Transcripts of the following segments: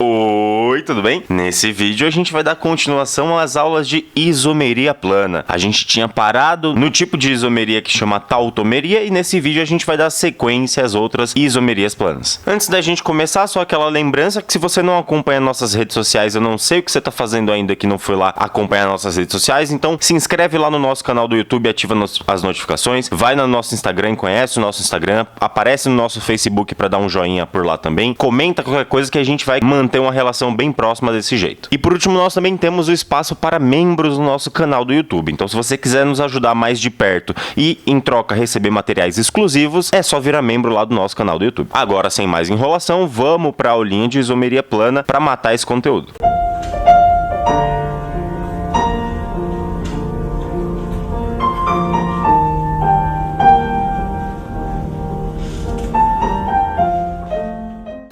Oi, tudo bem? Nesse vídeo a gente vai dar continuação às aulas de isomeria plana. A gente tinha parado no tipo de isomeria que chama tautomeria e nesse vídeo a gente vai dar sequência às outras isomerias planas. Antes da gente começar, só aquela lembrança que se você não acompanha nossas redes sociais, eu não sei o que você tá fazendo ainda que não foi lá acompanhar nossas redes sociais, então se inscreve lá no nosso canal do YouTube, ativa as notificações, vai no nosso Instagram, conhece o nosso Instagram, aparece no nosso Facebook para dar um joinha por lá também, comenta qualquer coisa que a gente vai manter uma relação bem próxima desse jeito. E por último, nós também temos o espaço para membros no nosso canal do YouTube. Então, se você quiser nos ajudar mais de perto e, em troca, receber materiais exclusivos, é só virar membro lá do nosso canal do YouTube. Agora, sem mais enrolação, vamos para a aulinha de isomeria plana para matar esse conteúdo.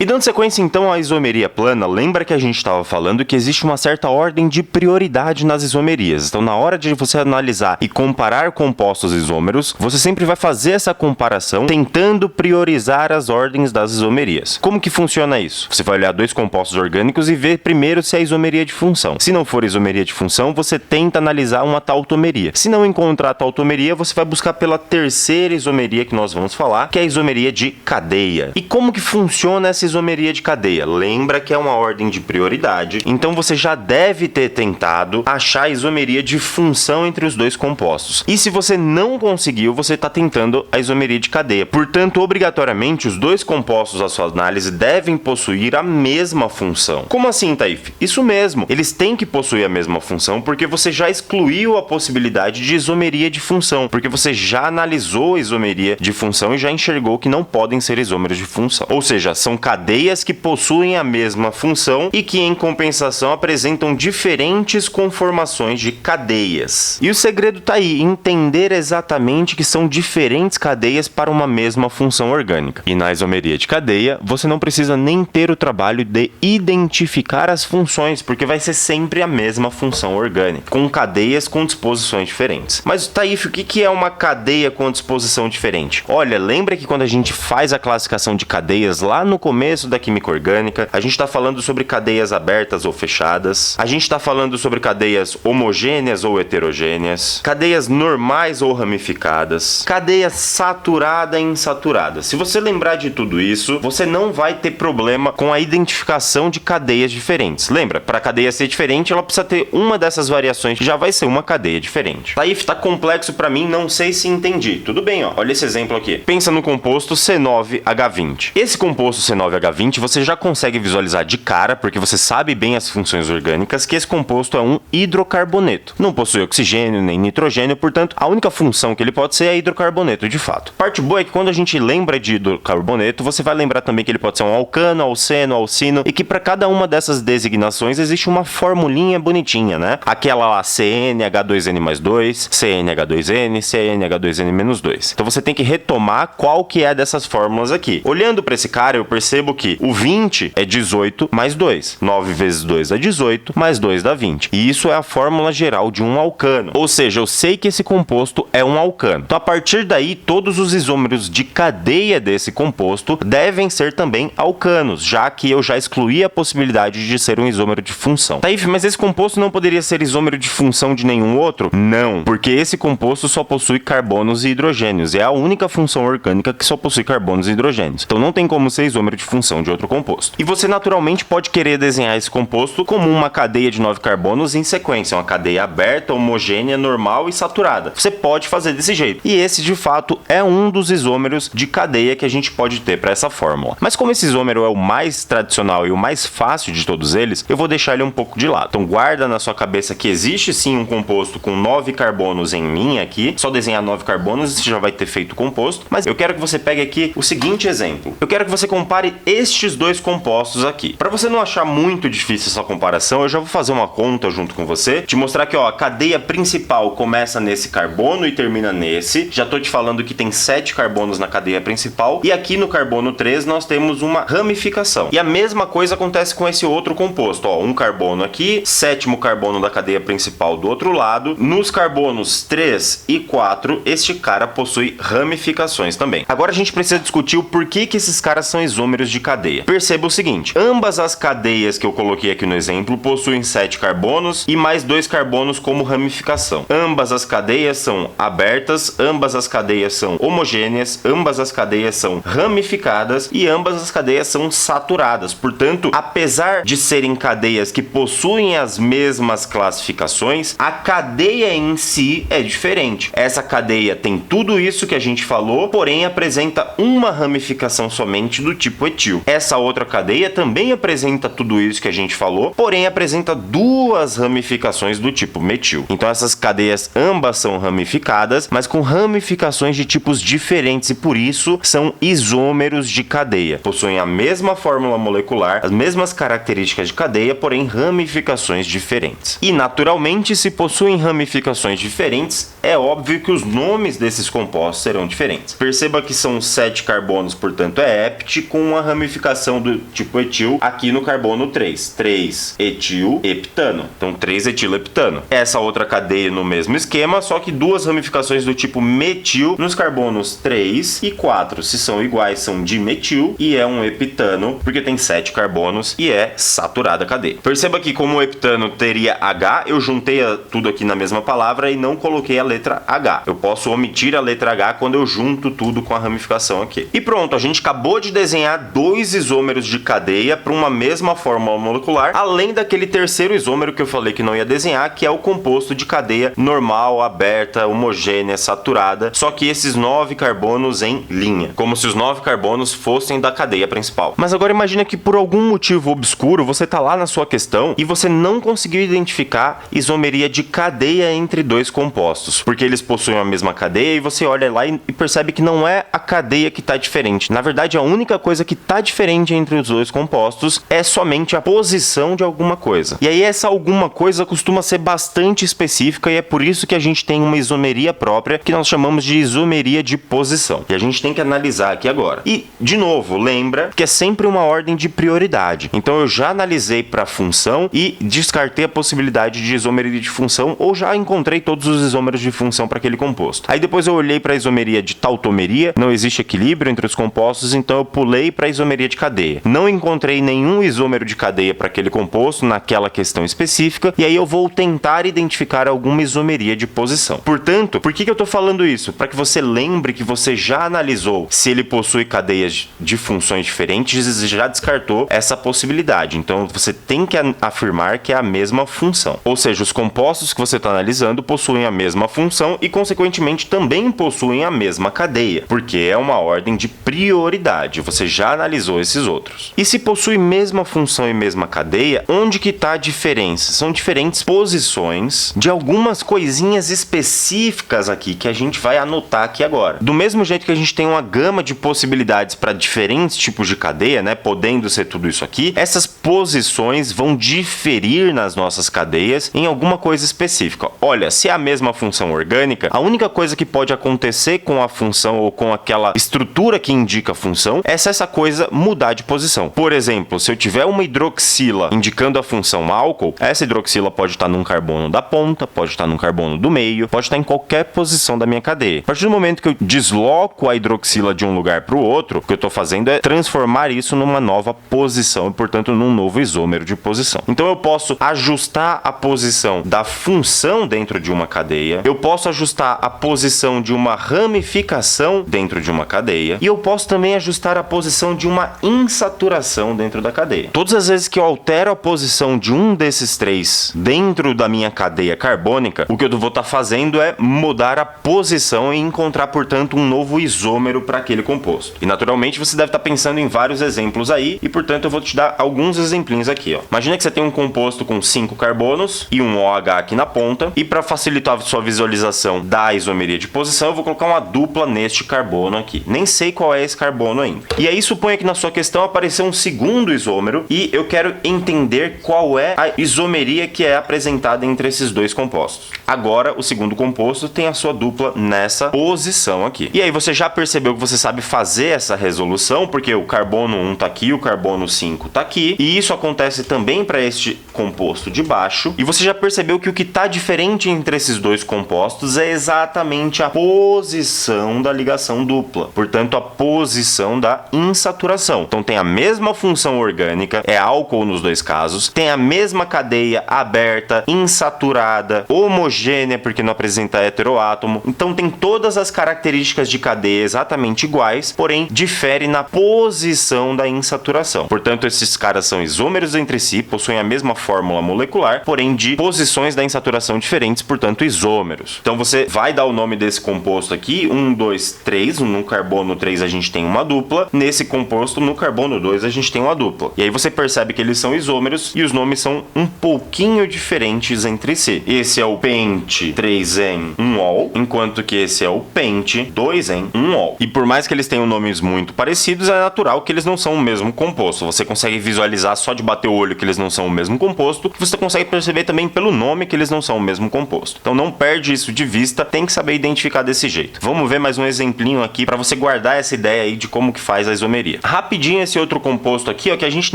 E dando sequência então à isomeria plana, lembra que a gente estava falando que existe uma certa ordem de prioridade nas isomerias. Então, na hora de você analisar e comparar compostos isômeros, você sempre vai fazer essa comparação tentando priorizar as ordens das isomerias. Como que funciona isso? Você vai olhar dois compostos orgânicos e ver primeiro se é isomeria de função. Se não for isomeria de função, você tenta analisar uma tautomeria. Se não encontrar a tautomeria, você vai buscar pela terceira isomeria que nós vamos falar, que é a isomeria de cadeia. E como que funciona essa isomeria de cadeia? Lembra que é uma ordem de prioridade, então você já deve ter tentado achar a isomeria de função entre os dois compostos. E se você não conseguiu, você está tentando a isomeria de cadeia. Portanto, obrigatoriamente, os dois compostos da sua análise devem possuir a mesma função. Como assim, Taif? Isso mesmo, eles têm que possuir a mesma função porque você já excluiu a possibilidade de isomeria de função, porque você já analisou a isomeria de função e já enxergou que não podem ser isômeros de função. Ou seja, são cadeias que possuem a mesma função e que, em compensação, apresentam diferentes conformações de cadeias. E o segredo tá aí, entender exatamente que são diferentes cadeias para uma mesma função orgânica. E na isomeria de cadeia, você não precisa nem ter o trabalho de identificar as funções, porque vai ser sempre a mesma função orgânica, com cadeias com disposições diferentes. Mas, Taif, o que é uma cadeia com disposição diferente? Olha, lembra que quando a gente faz a classificação de cadeias lá no começo da química orgânica, a gente está falando sobre cadeias abertas ou fechadas, a gente está falando sobre cadeias homogêneas ou heterogêneas, cadeias normais ou ramificadas, cadeia saturada e insaturada. Se você lembrar de tudo isso, você não vai ter problema com a identificação de cadeias diferentes. Lembra, para a cadeia ser diferente, ela precisa ter uma dessas variações, que já vai ser uma cadeia diferente. Taif, tá complexo para mim, não sei se entendi. Tudo bem, ó, olha esse exemplo aqui. Pensa no composto C9H20. Esse composto C9H20 você já consegue visualizar de cara, porque você sabe bem as funções orgânicas, que esse composto é um hidrocarboneto. Não possui oxigênio nem nitrogênio, portanto, a única função que ele pode ser é hidrocarboneto, de fato. Parte boa é que quando a gente lembra de hidrocarboneto, você vai lembrar também que ele pode ser um alcano, alceno, alcino, e que para cada uma dessas designações existe uma formulinha bonitinha, né? Aquela lá, CnH2n mais 2, CnH2n, CnH2n-2. Então você tem que retomar qual que é dessas fórmulas aqui. Olhando para esse cara, eu percebo que o 20 é 18 mais 2. 9 vezes 2 é 18, mais 2 dá 20. E isso é a fórmula geral de um alcano. Ou seja, eu sei que esse composto é um alcano. Então, a partir daí, todos os isômeros de cadeia desse composto devem ser também alcanos, já que eu já excluí a possibilidade de ser um isômero de função. Taif, mas esse composto não poderia ser isômero de função de nenhum outro? Não, porque esse composto só possui carbonos e hidrogênios. É a única função orgânica que só possui carbonos e hidrogênios. Então, não tem como ser isômero de função de outro composto. E você naturalmente pode querer desenhar esse composto como uma cadeia de 9 carbonos em sequência, uma cadeia aberta, homogênea, normal e saturada. Você pode fazer desse jeito. E esse, de fato, é um dos isômeros de cadeia que a gente pode ter para essa fórmula. Mas como esse isômero é o mais tradicional e o mais fácil de todos eles, eu vou deixar ele um pouco de lado. Então guarda na sua cabeça que existe sim um composto com 9 carbonos em linha aqui. Só desenhar 9 carbonos e você já vai ter feito o composto. Mas eu quero que você pegue aqui o seguinte exemplo. Eu quero que você compare estes dois compostos aqui. Para você não achar muito difícil essa comparação, eu já vou fazer uma conta junto com você, te mostrar que ó, a cadeia principal começa nesse carbono e termina nesse. Já tô te falando que tem 7 carbonos na cadeia principal e aqui no carbono 3 nós temos uma ramificação. E a mesma coisa acontece com esse outro composto, ó, um carbono aqui, 7º carbono da cadeia principal do outro lado. Nos carbonos 3 e 4, este cara possui ramificações também. Agora a gente precisa discutir o porquê que esses caras são isômeros isômeros de cadeia. Perceba o seguinte, ambas as cadeias que eu coloquei aqui no exemplo possuem 7 carbonos e mais 2 carbonos como ramificação. Ambas as cadeias são abertas, ambas as cadeias são homogêneas, ambas as cadeias são ramificadas e ambas as cadeias são saturadas. Portanto, apesar de serem cadeias que possuem as mesmas classificações, a cadeia em si é diferente. Essa cadeia tem tudo isso que a gente falou, porém apresenta uma ramificação somente do tipo etil. Essa outra cadeia também apresenta tudo isso que a gente falou, porém apresenta duas ramificações do tipo metil. Então essas cadeias ambas são ramificadas, mas com ramificações de tipos diferentes e por isso são isômeros de cadeia. Possuem a mesma fórmula molecular, as mesmas características de cadeia, porém ramificações diferentes. E naturalmente, se possuem ramificações diferentes, é óbvio que os nomes desses compostos serão diferentes. Perceba que são 7 carbonos, portanto é hept, com uma ramificação do tipo etil aqui no carbono 3. 3 etil heptano. Então 3 etiloheptano. Essa outra cadeia no mesmo esquema, só que duas ramificações do tipo metil nos carbonos 3 e 4. Se são iguais, são dimetil e é um heptano, porque tem 7 carbonos e é saturada a cadeia. Perceba que como o heptano teria H, eu juntei tudo aqui na mesma palavra e não coloquei a letra H. Eu posso omitir a letra H quando eu junto tudo com a ramificação aqui. E pronto, a gente acabou de desenhar dois isômeros de cadeia para uma mesma fórmula molecular, além daquele terceiro isômero que eu falei que não ia desenhar, que é o composto de cadeia normal, aberta, homogênea, saturada, só que esses 9 carbonos em linha, como se os 9 carbonos fossem da cadeia principal. Mas agora imagina que por algum motivo obscuro você está lá na sua questão e você não conseguiu identificar isomeria de cadeia entre dois compostos, porque eles possuem a mesma cadeia e você olha lá e percebe que não é a cadeia que está diferente. Na verdade, a única coisa que está diferente entre os dois compostos é somente a posição de alguma coisa. E aí essa alguma coisa costuma ser bastante específica e é por isso que a gente tem uma isomeria própria que nós chamamos de isomeria de posição. E a gente tem que analisar aqui agora. E, de novo, lembra que é sempre uma ordem de prioridade. Então eu já analisei para a função e descartei a possibilidade de isomeria de função ou já encontrei todos os isômeros de função para aquele composto. Aí depois eu olhei para a isomeria de tautomeria, não existe equilíbrio entre os compostos, então eu pulei para a isomeria de cadeia. Não encontrei nenhum isômero de cadeia para aquele composto naquela questão específica, e aí eu vou tentar identificar alguma isomeria de posição. Portanto, por que eu estou falando isso? Para que você lembre que você já analisou se ele possui cadeias de funções diferentes e já descartou essa possibilidade. Então você tem que afirmar que é a mesma função. Ou seja, os compostos que você está analisando possuem a mesma função e, consequentemente, também possuem a mesma cadeia, porque é uma ordem de prioridade. Você já analisou esses outros. E se possui mesma função e mesma cadeia, onde que está a diferença? São diferentes posições de algumas coisinhas específicas aqui que a gente vai anotar aqui agora. Do mesmo jeito que a gente tem uma gama de possibilidades para diferentes tipos de cadeia, né, podendo ser tudo isso aqui, essas posições vão diferir nas nossas cadeias em alguma coisa específica. Olha, se é a mesma função orgânica, a única coisa que pode acontecer com a função ou com aquela estrutura que indica a função é se essa coisa mudar de posição. Por exemplo, se eu tiver uma hidroxila indicando a função álcool, essa hidroxila pode estar num carbono da ponta, pode estar num carbono do meio, pode estar em qualquer posição da minha cadeia. A partir do momento que eu desloco a hidroxila de um lugar para o outro, o que eu estou fazendo é transformar isso numa nova posição e, portanto, num novo isômero de posição. Então eu posso ajustar a posição da função dentro de uma cadeia, eu posso ajustar a posição de uma ramificação dentro de uma cadeia e eu posso também ajustar a posição de uma insaturação dentro da cadeia. Todas as vezes que eu altero a posição de um desses três dentro da minha cadeia carbônica, o que eu vou estar fazendo é mudar a posição e encontrar, portanto, um novo isômero para aquele composto. E naturalmente você deve estar pensando em vários exemplos aí e, portanto, eu vou te dar alguns exemplinhos aqui, ó. Imagina que você tem um composto com 5 carbonos e um OH aqui na ponta, e para facilitar a sua visualização da isomeria de posição, eu vou colocar uma dupla neste carbono aqui. Nem sei qual é esse carbono ainda. E aí suponha que na sua questão apareceu um segundo isômero e eu quero entender qual é a isomeria que é apresentada entre esses dois compostos. Agora, o segundo composto tem a sua dupla nessa posição aqui. E aí você já percebeu que você sabe fazer essa resolução, porque o carbono 1 tá aqui, o carbono 5 tá aqui, e isso acontece também para este composto de baixo. E você já percebeu que o que tá diferente entre esses dois compostos é exatamente a posição da ligação dupla, portanto a posição da insaturação. Então tem a mesma função orgânica, é álcool nos dois casos, tem a mesma cadeia aberta, insaturada, homogênea porque não apresenta heteroátomo, então tem todas as características de cadeia exatamente iguais, porém difere na posição da insaturação. Portanto, esses caras são isômeros entre si, possuem a mesma fórmula molecular, porém de posições da insaturação diferentes, portanto isômeros. Então você vai dar o nome desse composto aqui, 1, 2, 3, no carbono 3 a gente tem uma dupla, nesse composto no carbono 2 a gente tem uma dupla. E aí você percebe que eles são isômeros e os nomes são um pouquinho diferentes entre si. Esse é o pente 3-en 1-ol, enquanto que esse é o pente 2-en 1-ol. E por mais que eles tenham nomes muito parecidos, é natural que eles não são o mesmo composto. Você consegue visualizar só de bater o olho que eles não são o mesmo composto, você consegue perceber também pelo nome que eles não são o mesmo composto. Então não perde isso de vista, tem que saber identificar desse jeito. Vamos ver mais um exemplinho aqui para você guardar essa ideia aí de como que faz a isomeria. Rapidinho esse outro composto aqui, ó, que a gente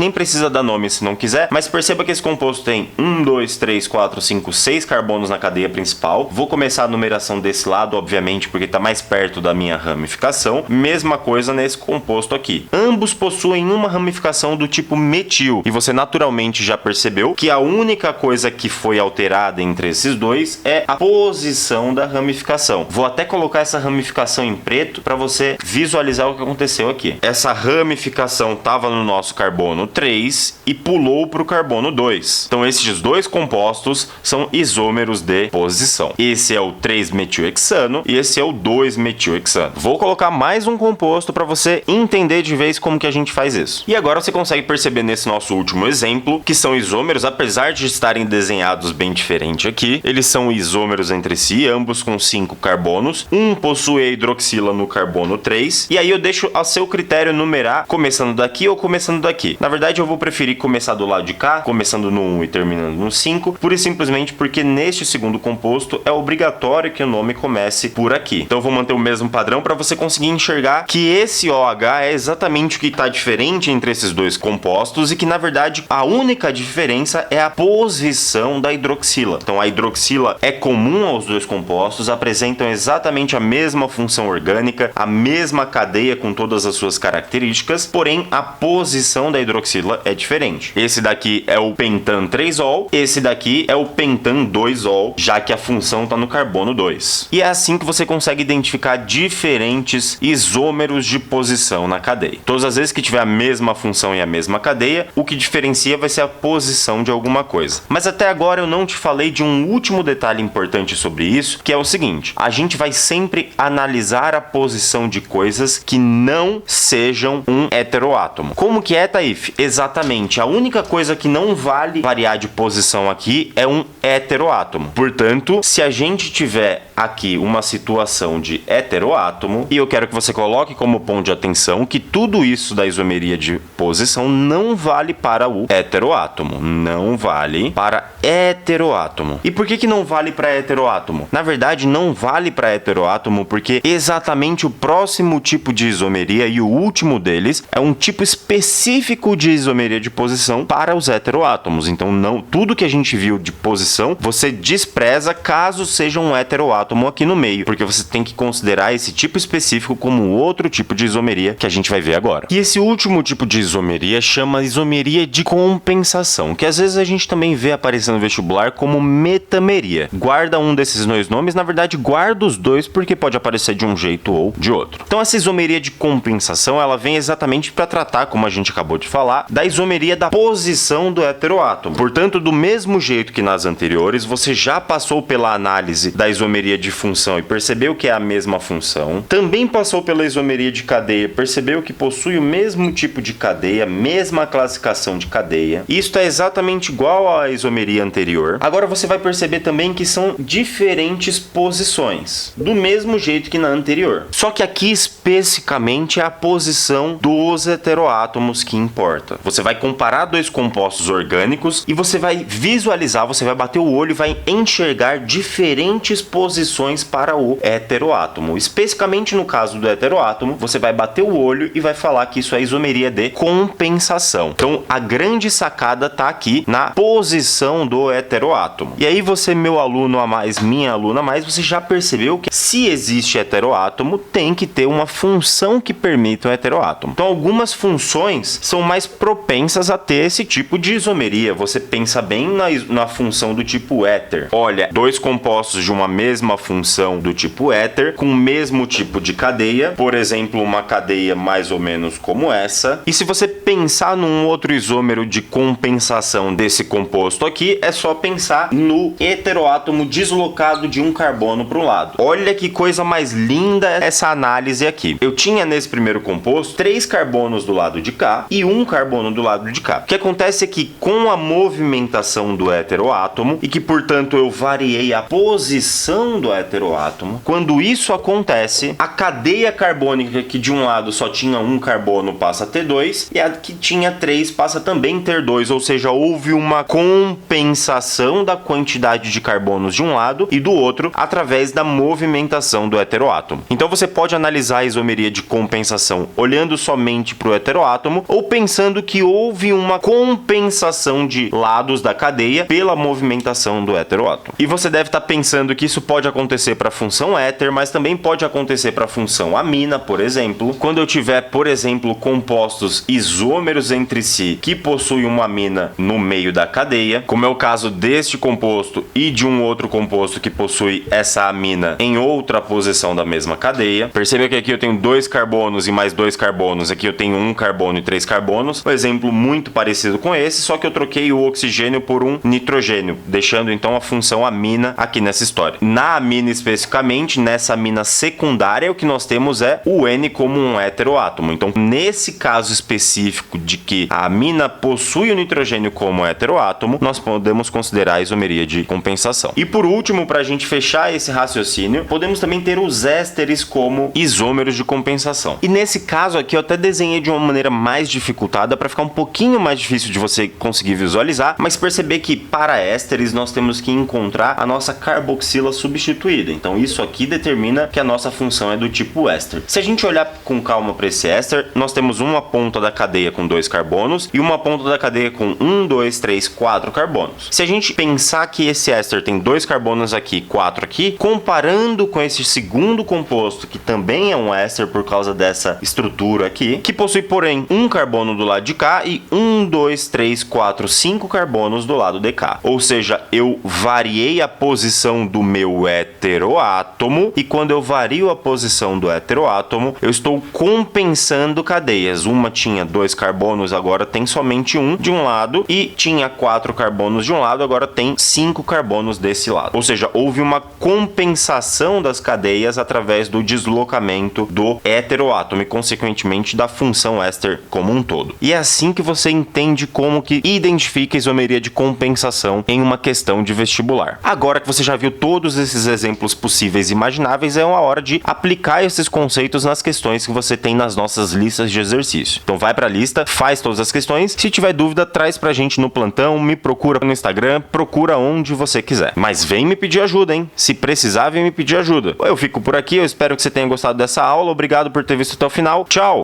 nem precisa dar nome se não quiser, mas perceba que esse composto tem 1, 2, 3, 4, 5, 6 carbonos na cadeia principal. Vou começar a numeração desse lado, obviamente, porque está mais perto da minha ramificação. Mesma coisa nesse composto aqui. Ambos possuem uma ramificação do tipo metil, e você naturalmente já percebeu que a única coisa que foi alterada entre esses dois é a posição da ramificação. Vou até colocar essa ramificação em preto para você visualizar o que aconteceu aqui. Essa ramificação estava no nosso carbono 3 e pulou para o carbono 2. Então esses dois compostos são isômeros de posição. Esse é o 3-metilhexano e esse é o 2-metilhexano. Vou colocar mais um composto para você entender de vez como que a gente faz isso. E agora você consegue perceber nesse nosso último exemplo que são isômeros, apesar de estarem desenhados bem diferente aqui, eles são isômeros entre si, ambos com 5 carbonos. Um possui a hidroxila no carbono 3, e aí eu deixo a seu critério numerar começando daqui ou começando daqui. Na verdade eu vou preferir começar do lado de cá, começando no 1 e terminando no 5, pura e simplesmente porque neste segundo composto é obrigatório que o nome comece por aqui. Então eu vou manter o mesmo padrão para você conseguir enxergar que esse OH é exatamente o que está diferente entre esses dois compostos e que na verdade a única diferença é a posição da hidroxila. Então a hidroxila é comum aos dois compostos, apresentam exatamente a mesma função orgânica, a mesma cadeia com todas as suas características, porém a posição da hidroxila é diferente. Esse daqui é o pentan 3-ol, esse daqui é o pentan 2-ol, já que a função está no carbono 2. E é assim que você consegue identificar diferentes isômeros de posição na cadeia. Todas as vezes que tiver a mesma função e a mesma cadeia, o que diferencia vai ser a posição de alguma coisa. Mas até agora eu não te falei de um último detalhe importante sobre isso, que é o seguinte: a gente vai sempre analisar a posição de coisas que não sejam um heteroátomo. Como que é, Taif? Exatamente, a única coisa que não vale variar de posição aqui é um heteroátomo. Portanto, se a gente tiver aqui uma situação de heteroátomo, e eu quero que você coloque como ponto de atenção que tudo isso da isomeria de posição não vale para o heteroátomo. Não vale para heteroátomo. E por que não vale para heteroátomo? Na verdade, não vale para heteroátomo porque exatamente o próximo tipo de isomeria e o último deles é um tipo específico de isomeria de posição para os heteroátomos. Então, não, tudo que a gente viu de posição, você despreza caso seja um heteroátomo aqui no meio, porque você tem que considerar esse tipo específico como outro tipo de isomeria que a gente vai ver agora. E esse último tipo de isomeria chama isomeria de compensação, que às vezes a gente também vê aparecendo no vestibular como metameria. Guarda um desses dois nomes, na verdade guarda os dois porque pode aparecer de um jeito ou de outro. Então essa isomeria de compensação, ela vem exatamente para tratar, como a gente acabou de falar, da isomeria da posição do heteroátomo. Portanto, do mesmo jeito que nas anteriores, você já passou pela análise da isomeria de função e percebeu que é a mesma função, também passou pela isomeria de cadeia, percebeu que possui o mesmo tipo de cadeia, mesma classificação de cadeia. Isso é exatamente igual à isomeria anterior. Agora você vai perceber também que são diferentes posições, do mesmo jeito que na anterior. Só que aqui especificamente é a posição dos heteroátomos que importa. Você vai comparar dois compostos orgânicos e você vai visualizar, você vai bater o olho e vai enxergar enxergar diferentes posições para o heteroátomo. Especificamente no caso do heteroátomo, você vai bater o olho e vai falar que isso é isomeria de compensação. Então, a grande sacada está aqui na posição do heteroátomo. E aí você, meu aluno a mais, minha aluna a mais, você já percebeu que se existe heteroátomo, tem que ter uma função que permita o heteroátomo. Então, algumas funções são mais propensas a ter esse tipo de isomeria. Você pensa bem na função do tipo éter. Olha, dois compostos de uma mesma função do tipo éter, com o mesmo tipo de cadeia, por exemplo, uma cadeia mais ou menos como essa. E se você pensar num outro isômero de compensação desse composto aqui, é só pensar no heteroátomo deslocado de um carbono para o lado. Olha que coisa mais linda essa análise aqui. Eu tinha nesse primeiro composto 3 carbonos do lado de cá e 1 carbono do lado de cá. O que acontece é que com a movimentação do heteroátomo e que, portanto, eu variei a posição do heteroátomo, quando isso acontece, a cadeia carbônica que de um lado só tinha 1 carbono passa a ter 2 e a que tinha 3 passa também a ter 2, ou seja, houve uma compensação da quantidade de carbonos de um lado e do outro através da movimentação do heteroátomo. Então você pode analisar a isomeria de compensação olhando somente para o heteroátomo ou pensando que houve uma compensação de lados da cadeia pela movimentação do heteroátomo. E você deve estar pensando que isso pode acontecer para a função éter, mas também pode acontecer para a função amina, por exemplo. Quando eu tiver, por exemplo, compostos isômeros entre si que possuem uma amina no meio da cadeia, como é o caso deste composto e de um outro composto que possui essa amina em outra posição da mesma cadeia. Perceba que aqui eu tenho 2 carbonos e mais 2 carbonos, aqui eu tenho 1 carbono e 3 carbonos. Um exemplo muito parecido com esse, só que eu troquei o oxigênio por um nitrogênio, deixando então a função amina aqui nessa história. Na amina especificamente, nessa amina secundária, o que nós temos é o N como um heteroátomo. Então, nesse caso específico de que a amina possui o nitrogênio como heteroátomo, nós podemos considerar a isomeria de compensação. E por último, para a gente fechar esse raciocínio, podemos também ter os ésteres como isômeros de compensação. E nesse caso aqui eu até desenhei de uma maneira mais dificultada para ficar um pouquinho mais difícil de você conseguir visualizar, mas perceber que para ésteres nós temos que encontrar a nossa carboxila substituída. Então isso aqui determina que a nossa função é do tipo éster. Se a gente olhar com calma para esse éster, nós temos uma ponta da cadeia com 2 carbonos e uma ponta da cadeia com 1, 2, 3, 4 carbonos. Se a gente pensar que esse éster tem 2 carbonos aqui, 4 aqui, comparando com esse segundo composto, que também é um éster por causa dessa estrutura aqui, que possui, porém, 1 carbono do lado de cá e 1, 2, 3, 4, 5 carbonos do lado de cá. Ou seja, eu variei a posição do meu heteroátomo e quando eu vario a posição do heteroátomo, eu estou compensando cadeias. Uma tinha 2 carbonos, agora tem somente 1 de um lado e tinha 4 carbonos de um lado, agora tem 5 carbonos desse lado. Ou seja, houve uma compensação das cadeias através do deslocamento do heteroátomo e, consequentemente, da função éster como um todo. E é assim que você entende como que identifica a isomeria de compensação em uma questão de vestibular. Agora que você já viu todos esses exemplos possíveis e imagináveis, é uma hora de aplicar esses conceitos nas questões que você tem nas nossas listas de exercício. Então vai para a lista, faz todas as questões. Se tiver dúvida, traz pra gente no plantão, me procura no Instagram, procura onde você quiser. Mas vem me pedir ajuda, hein? Se precisar, vem me pedir ajuda. Eu fico por aqui, eu espero que você tenha gostado dessa aula. Obrigado por ter visto até o final. Tchau!